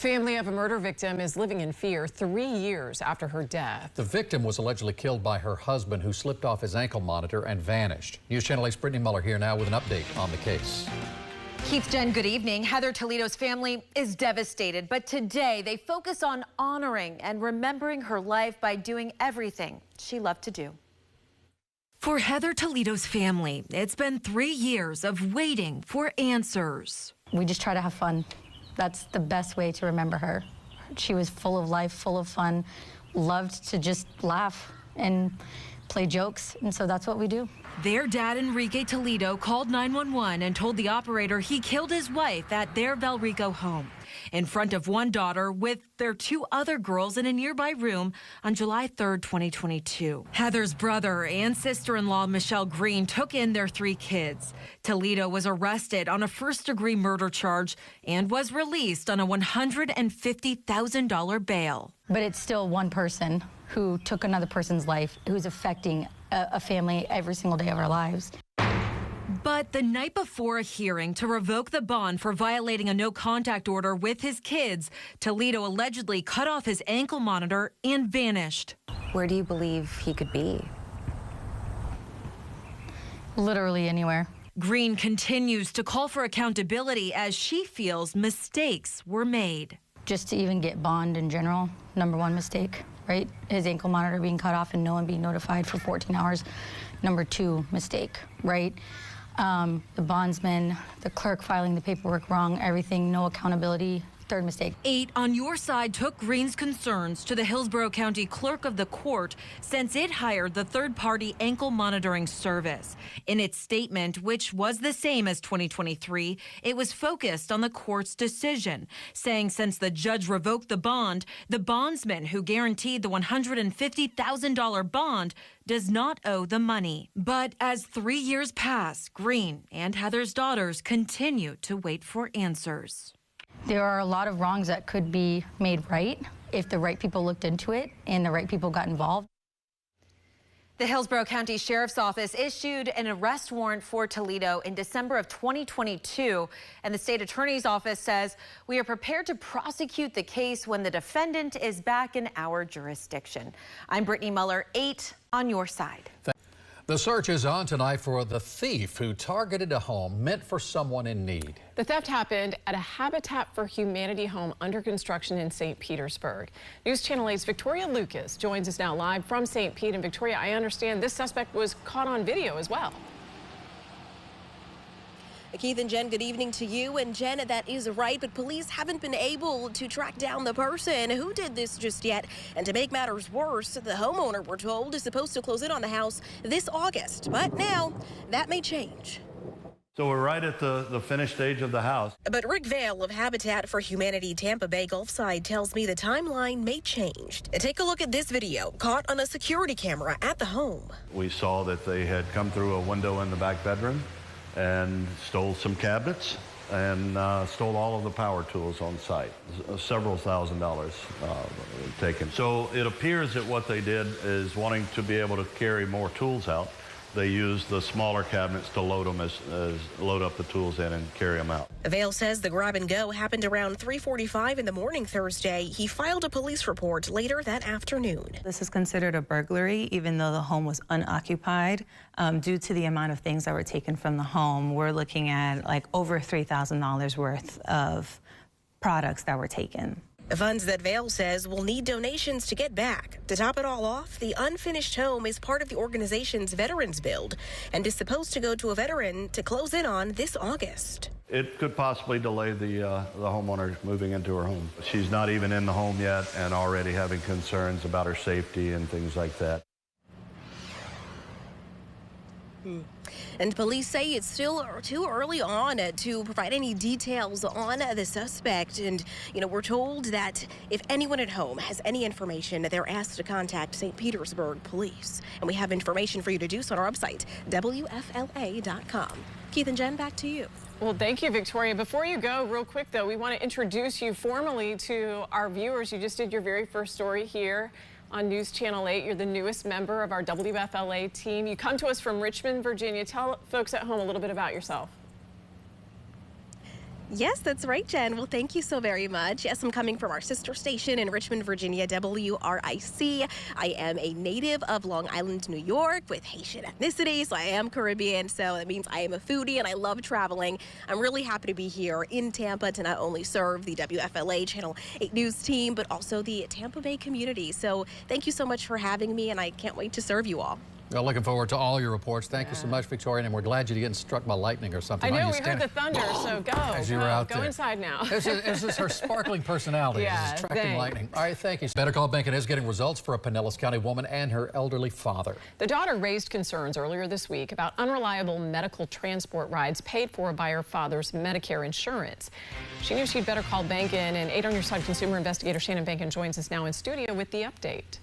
family of a murder victim is living in fear 3 years after her death. The victim was allegedly killed by her husband, who slipped off his ankle monitor and vanished. News Channel 8's Brittany Muller here now with an update on the case. Keith, Jen, good evening. Heather Toledo's family is devastated, but today they focus on honoring and remembering her life by doing everything she loved to do. For Heather Toledo's family, it's been 3 years of waiting for answers. We just try to have fun. That's the best way to remember her. She was full of life, full of fun, loved to just laugh and play jokes, and so that's what we do. Their dad, Enrique Toledo, called 911 and told the operator he killed his wife at their Valrico home in front of one daughter with their 2 other girls in a nearby room on July 3rd, 2022. Heather's brother and sister-in-law, Michelle Green, took in their 3 kids. Toledo was arrested on a first-degree murder charge and was released on a $150,000 bail. But it's still one person who took another person's life, who's affecting a family every single day of our lives. But the night before a hearing to revoke the bond for violating a no-contact order with his kids, Toledo allegedly cut off his ankle monitor and vanished. Where do you believe he could be? Literally anywhere. Green continues to call for accountability as she feels mistakes were made. Just to even get bond in general, number 1 mistake, right? His ankle monitor being cut off and no one being notified for 14 hours. Number 2 mistake, right? The bondsman, the clerk filing the paperwork wrong, everything, no accountability. 3rd mistake. 8 on Your Side took Green's concerns to the Hillsborough County Clerk of the Court since it hired the third-party ankle monitoring service. In its statement, which was the same as 2023, it was focused on the court's decision, saying since the judge revoked the bond, the bondsman who guaranteed the $150,000 bond does not owe the money. But as 3 years pass, Green and Heather's daughters continue to wait for answers. There are a lot of wrongs that could be made right if the right people looked into it and the right people got involved. The Hillsborough County Sheriff's Office issued an arrest warrant for Toledo in December of 2022, and the state attorney's office says we are prepared to prosecute the case when the defendant is back in our jurisdiction. I'm Brittany Muller, 8 on Your Side. The search is on tonight for the thief who targeted a home meant for someone in need. The theft happened at a Habitat for Humanity home under construction in St. Petersburg. News Channel 8's Victoria Lucas joins us now live from St. Pete. And Victoria, I understand this suspect was caught on video as well. Keith and Jen, good evening to you. And Jen, that is right, but police haven't been able to track down the person who did this just yet. And to make matters worse, the homeowner, we're told, is supposed to close in on the house this August. But now that may change. So we're right at the finished stage of the house. But Rick Vale of Habitat for Humanity Tampa Bay Gulfside tells me the timeline may change. Take a look at this video caught on a security camera at the home. We saw that they had come through a window in the back bedroom and stole some cabinets and stole all of the power tools on site. Several $1,000s taken. So it appears that what they did is wanting to be able to carry more tools out. They used the smaller cabinets to load them load up the tools in and carry them out. Vale says the grab and go happened around 3:45 in the morning Thursday. He filed a police report later that afternoon. This is considered a burglary, even though the home was unoccupied. Due to the amount of things that were taken from the home, we're looking at like over $3,000 worth of products that were taken. The funds that Vale says will need donations to get back. To top it all off, the unfinished home is part of the organization's Veterans Build and is supposed to go to a veteran to close in on this August. It could possibly delay the homeowner moving into her home. She's not even in the home yet and already having concerns about her safety and things like that. And police say it's still too early on to provide any details on the suspect. And, we're told that if anyone at home has any information, they're asked to contact St. Petersburg Police. And we have information for you to do so on our website, WFLA.com. Keith and Jen, back to you. Well, thank you, Victoria. Before you go, real quick, though, we want to introduce you formally to our viewers. You just did your very first story here on News Channel 8. You're the newest member of our WFLA team. You come to us from Richmond, Virginia. Tell folks at home a little bit about yourself. Yes, that's right, Jen. Well, thank you so very much. Yes, I'm coming from our sister station in Richmond, Virginia, WRIC. I am a native of Long Island, New York, with Haitian ethnicity, so I am Caribbean, so that means I am a foodie and I love traveling. I'm really happy to be here in Tampa to not only serve the WFLA Channel 8 News team, but also the Tampa Bay community. So thank you so much for having me, and I can't wait to serve you all. Well, looking forward to all your reports. Thank you so much, Victoria, and we're glad you're getting struck by lightning or something. I know, we heard the thunder, so go. As you were out go there. Inside now. This is her sparkling personality. Yeah, this is tracking lightning. All right, thank you. Better Call Beacon is getting results for a Pinellas County woman and her elderly father. The daughter raised concerns earlier this week about unreliable medical transport rides paid for by her father's Medicare insurance. She knew she'd better call Beacon, and 8 on Your Side consumer investigator Shannon Beacon joins us now in studio with the update.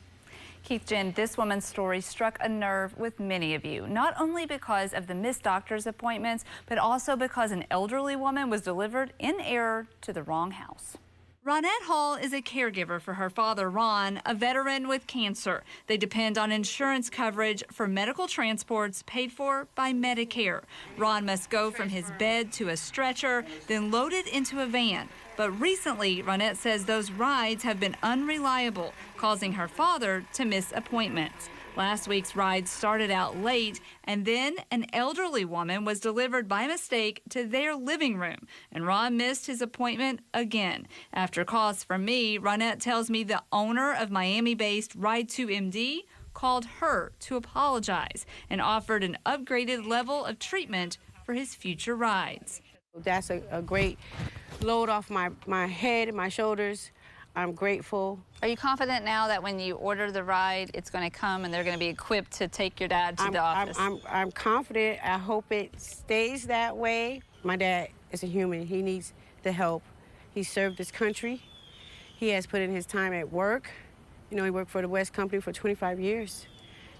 Keith, Jen, this woman's story struck a nerve with many of you, not only because of the missed doctor's appointments, but also because an elderly woman was delivered in error to the wrong house. Ronette Hall is a caregiver for her father, Ron, a veteran with cancer. They depend on insurance coverage for medical transports paid for by Medicare. Ron must go from his bed to a stretcher, then loaded into a van. But recently, Ronette says those rides have been unreliable, causing her father to miss appointments. Last week's ride started out late, and then an elderly woman was delivered by mistake to their living room, and Ron missed his appointment again. After calls from me, Ronette tells me the owner of Miami-based Ride 2 MD called her to apologize and offered an upgraded level of treatment for his future rides. That's a great load off my head and my shoulders. I'm grateful. Are you confident now that when you order the ride, it's going to come and they're going to be equipped to take your dad to the office? I'm confident. I hope it stays that way. My dad is a human. He needs the help. He served this country. He has put in his time at work. You know, he worked for the West Company for 25 years.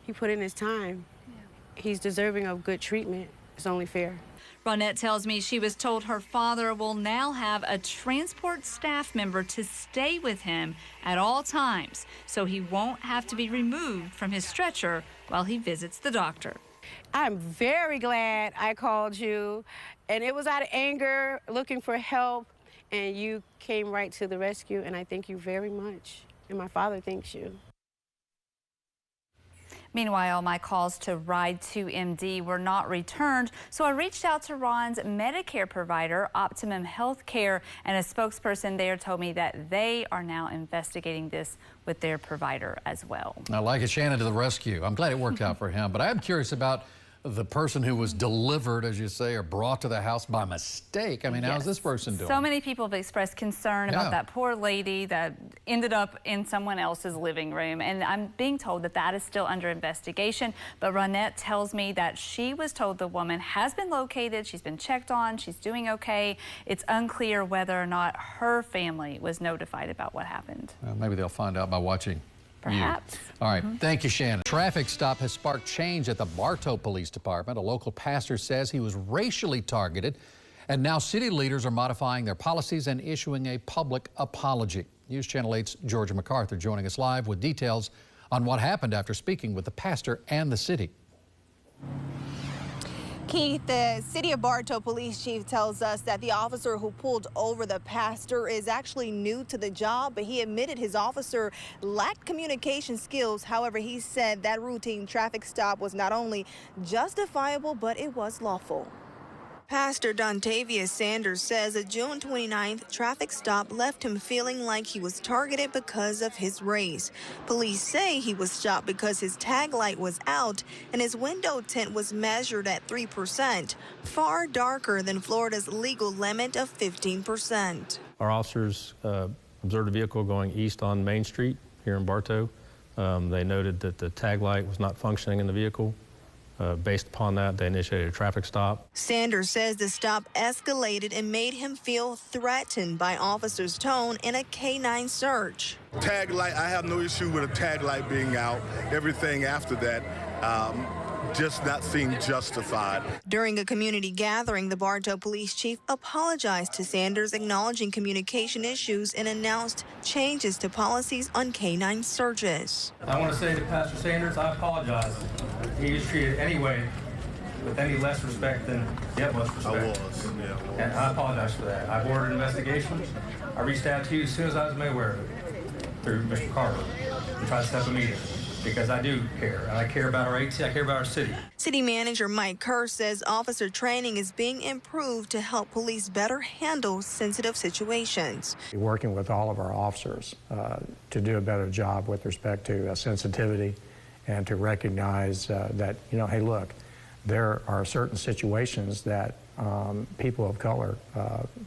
He put in his time. Yeah. He's deserving of good treatment. It's only fair. Ronette tells me she was told her father will now have a transport staff member to stay with him at all times, so he won't have to be removed from his stretcher while he visits the doctor. I'm very glad I called you, and it was out of anger, looking for help, and you came right to the rescue, and I thank you very much, and my father thanks you. Meanwhile, my calls to Ride 2 MD were not returned, so I reached out to Ron's Medicare provider, Optimum Healthcare, and a spokesperson there told me that they are now investigating this with their provider as well. I like it, Shannon to the rescue. I'm glad it worked out for him, but I'm curious about the person who was delivered, as you say, or brought to the house by mistake. I mean, how's this person doing? So many people have expressed concern about that poor lady that ended up in someone else's living room. And I'm being told that that is still under investigation. But Ronette tells me that she was told the woman has been located. She's been checked on. She's doing okay. It's unclear whether or not her family was notified about what happened. Well, maybe they'll find out by watching. Perhaps. All right. Thank you, Shannon. Traffic stop has sparked change at the Bartow Police Department. A local pastor says he was racially targeted, and now city leaders are modifying their policies and issuing a public apology. News Channel 8's Georgia MacArthur joining us live with details on what happened after speaking with the pastor and the city. Keith, the city of Bartow police chief tells us that the officer who pulled over the pastor is actually new to the job, but he admitted his officer lacked communication skills. However, he said that routine traffic stop was not only justifiable, but it was lawful. Pastor Dontavius Sanders says a June 29th traffic stop left him feeling like he was targeted because of his race. Police say he was stopped because his tag light was out and his window tint was measured at 3%, far darker than Florida's legal limit of 15%. Our officers observed a vehicle going east on Main Street here in Bartow. They noted that the tag light was not functioning in the vehicle. Based upon that, they initiated a traffic stop. Sanders says the stop escalated and made him feel threatened by officers' tone in a K-9 search. Tag light, I have no issue with a tag light being out. Everything after that just not seemed justified. During a community gathering, the Bartow police chief apologized to Sanders, acknowledging communication issues and announced changes to policies on K-9 searches. I want to say to Pastor Sanders, I apologize. He was treated anyway with any less respect than the utmost respect. I was, yeah. And I apologize for that. I've ordered an investigation. I reached out to you as soon as I was made aware of it through Mr. Carver to try to set up a meeting. Because I do care, and I care about our AT, I care about our city. City Manager Mike Kerr says officer training is being improved to help police better handle sensitive situations. Working with all of our officers to do a better job with respect to sensitivity and to recognize that, hey, look, there are certain situations that people of color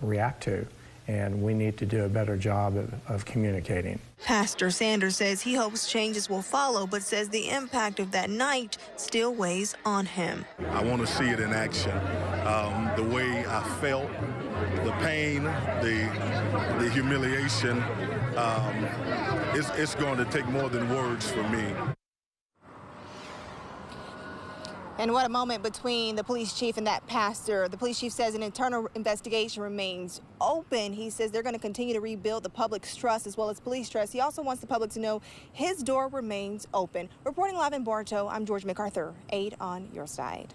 react to, and we need to do a better job of communicating. Pastor Sanders says he hopes changes will follow, but says the impact of that night still weighs on him. I want to see it in action. The way I felt, the pain, the humiliation, it's going to take more than words for me. And what a moment between the police chief and that pastor. The police chief says an internal investigation remains open. He says they're going to continue to rebuild the public's trust as well as police trust. He also wants the public to know his door remains open. Reporting live in Bartow, I'm George MacArthur. 8 on your side.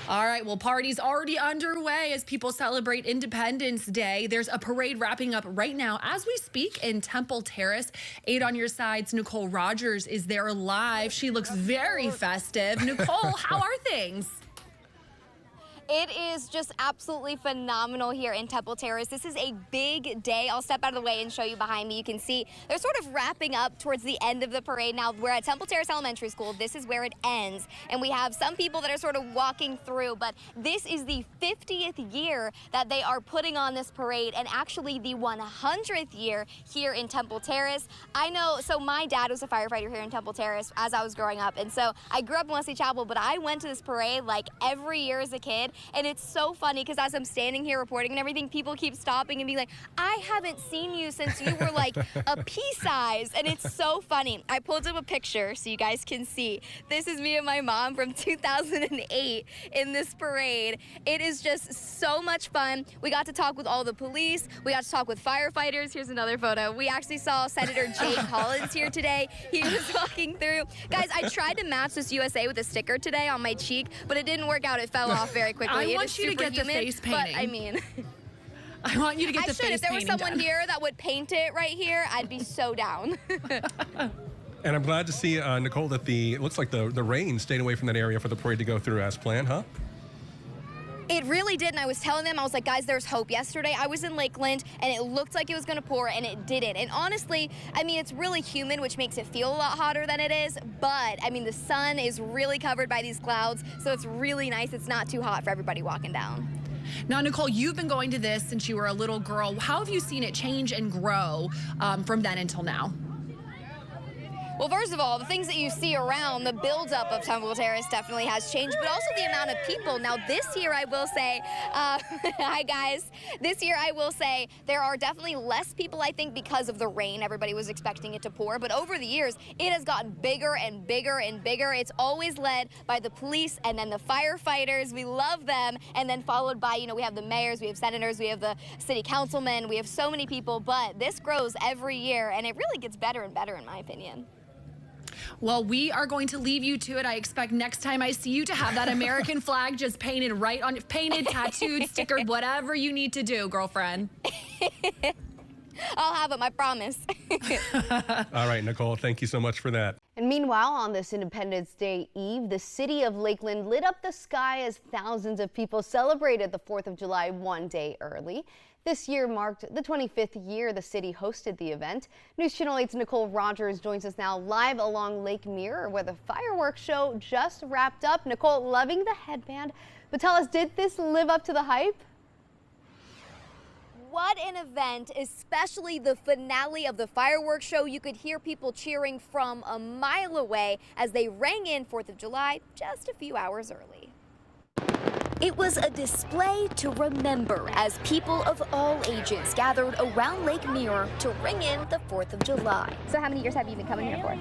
All right, well, party's already underway as people celebrate Independence Day. There's a parade wrapping up right now as we speak in Temple Terrace. 8 on your side's Nicole Rogers is there live. She looks very festive. Nicole, how are things? It is just absolutely phenomenal here in Temple Terrace. This is a big day. I'll step out of the way and show you behind me. You can see they're sort of wrapping up towards the end of the parade. Now, we're at Temple Terrace Elementary School. This is where it ends. And we have some people that are sort of walking through, but this is the 50th year that they are putting on this parade, and actually the 100th year here in Temple Terrace. I know, so my dad was a firefighter here in Temple Terrace as I was growing up, and so I grew up in Wesley Chapel, but I went to this parade like every year as a kid. And it's so funny because as I'm standing here reporting and everything, people keep stopping and being like, I haven't seen you since you were like a pea size. And it's so funny. I pulled up a picture so you guys can see. This is me and my mom from 2008 in this parade. It is just so much fun. We got to talk with all the police. We got to talk with firefighters. Here's another photo. We actually saw Senator Jay Collins here today. He was walking through. Guys, I tried to match this USA with a sticker today on my cheek, but it didn't work out. It fell off very quickly. I want you to get the face painting. But I mean, I want you to get the face painting. If there was someone here that would paint it right here, I'd be so down. And I'm glad to see, Nicole, that it looks like the rain stayed away from that area for the parade to go through as planned, huh? It really did, and I was telling them, I was like, guys, there's hope. Yesterday, I was in Lakeland, and it looked like it was going to pour, and it didn't. And honestly, I mean, it's really humid, which makes it feel a lot hotter than it is, but, I mean, the sun is really covered by these clouds, so it's really nice. It's not too hot for everybody walking down. Now, Nicole, you've been going to this since you were a little girl. How have you seen it change and grow from then until now? Well, first of all, the things that you see around, the buildup of Temple Terrace definitely has changed, but also the amount of people. Now, this year, I will say, hi, guys. This year, I will say, there are definitely less people, I think, because of the rain. Everybody was expecting it to pour, but over the years, it has gotten bigger and bigger and bigger. It's always led by the police and then the firefighters. We love them, and then followed by, we have the mayors, we have senators, we have the city councilmen, we have so many people, but this grows every year, and it really gets better and better, in my opinion. Well, we are going to leave you to it. I expect next time I see you to have that American flag just painted right on, tattooed, stickered, whatever you need to do, girlfriend. I'll have them, I promise. All right, Nicole, thank you so much for that. And meanwhile, on this Independence Day Eve, the city of Lakeland lit up the sky as thousands of people celebrated the 4th of July one day early. This year marked the 25th year the city hosted the event. News Channel 8's Nicole Rogers joins us now live along Lake Mirror, where the fireworks show just wrapped up. Nicole, loving the headband, but tell us, did this live up to the hype? What an event, especially the finale of the fireworks show. You could hear people cheering from a mile away as they rang in 4th of July just a few hours early. It was a display to remember as people of all ages gathered around Lake Mirror to ring in the 4th of July. So how many years have you been coming here for?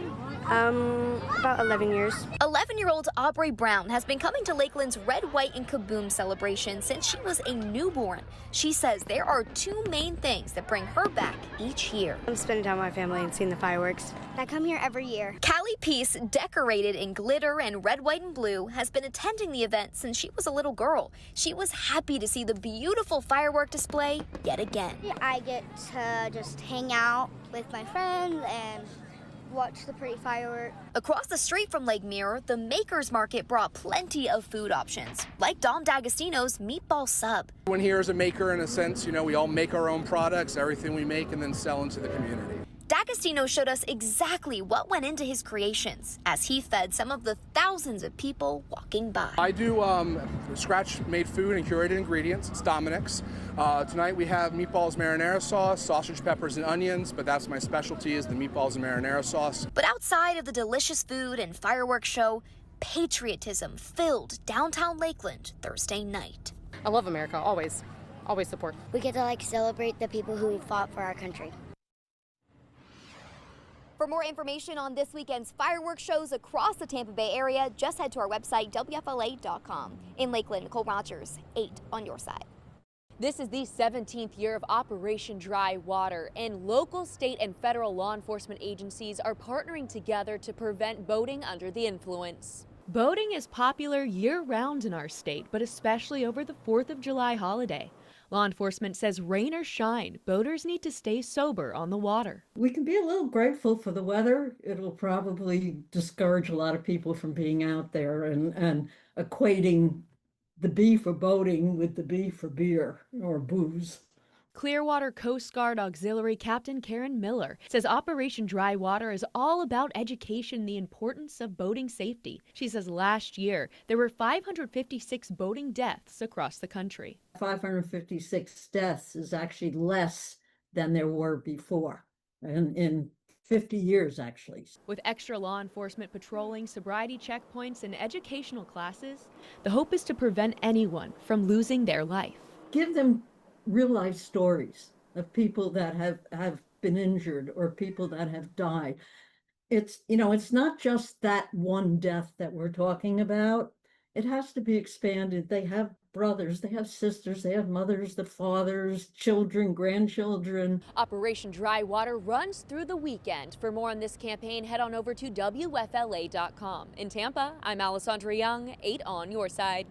About 11 years. 11-year-old Aubrey Brown has been coming to Lakeland's Red, White, and Kaboom celebration since she was a newborn. She says there are two main things that bring her back each year. I'm spending time with my family and seeing the fireworks. I come here every year. Callie Peace, decorated in glitter and red, white, and blue, has been attending the event since she was a little girl. She was happy to see the beautiful firework display yet again. I get to just hang out with my friends and watch the pretty fireworks. Across the street from Lake Mirror, the Makers Market brought plenty of food options, like Dom D'Agostino's meatball sub. Everyone here is a maker in a sense. You know, we all make our own products, everything we make, and then sell into the community. D'Agostino showed us exactly what went into his creations as he fed some of the thousands of people walking by. I do scratch-made food and curated ingredients. It's Dominic's. Tonight we have meatballs marinara sauce, sausage, peppers, and onions, but that's my specialty is the meatballs and marinara sauce. But outside of the delicious food and fireworks show, patriotism filled downtown Lakeland Thursday night. I love America, always support. We get to celebrate the people who fought for our country. For more information on this weekend's fireworks shows across the Tampa Bay area, just head to our website, WFLA.com. In Lakeland, Nicole Rogers, 8 on your side. This is the 17th year of Operation Dry Water, and local, state, and federal law enforcement agencies are partnering together to prevent boating under the influence. Boating is popular year-round in our state, but especially over the 4th of July holiday. Law enforcement says rain or shine, boaters need to stay sober on the water. We can be a little grateful for the weather. It'll probably discourage a lot of people from being out there and equating the B for boating with the B for beer or booze. Clearwater Coast Guard Auxiliary Captain Karen Miller says Operation Dry Water is all about education and the importance of boating safety. She says last year there were 556 boating deaths across the country. 556 deaths is actually less than there were before, in 50 years actually. With extra law enforcement patrolling, sobriety checkpoints, and educational classes, the hope is to prevent anyone from losing their life. Give them real life stories of people that have been injured or people that have died. It's not just that one death that we're talking about. It has to be expanded. They have brothers, they have sisters, they have mothers, the fathers, children, grandchildren. Operation Dry Water runs through the weekend. For more on this campaign, head on over to WFLA.com. In Tampa, I'm Alessandra Young, 8 on your side.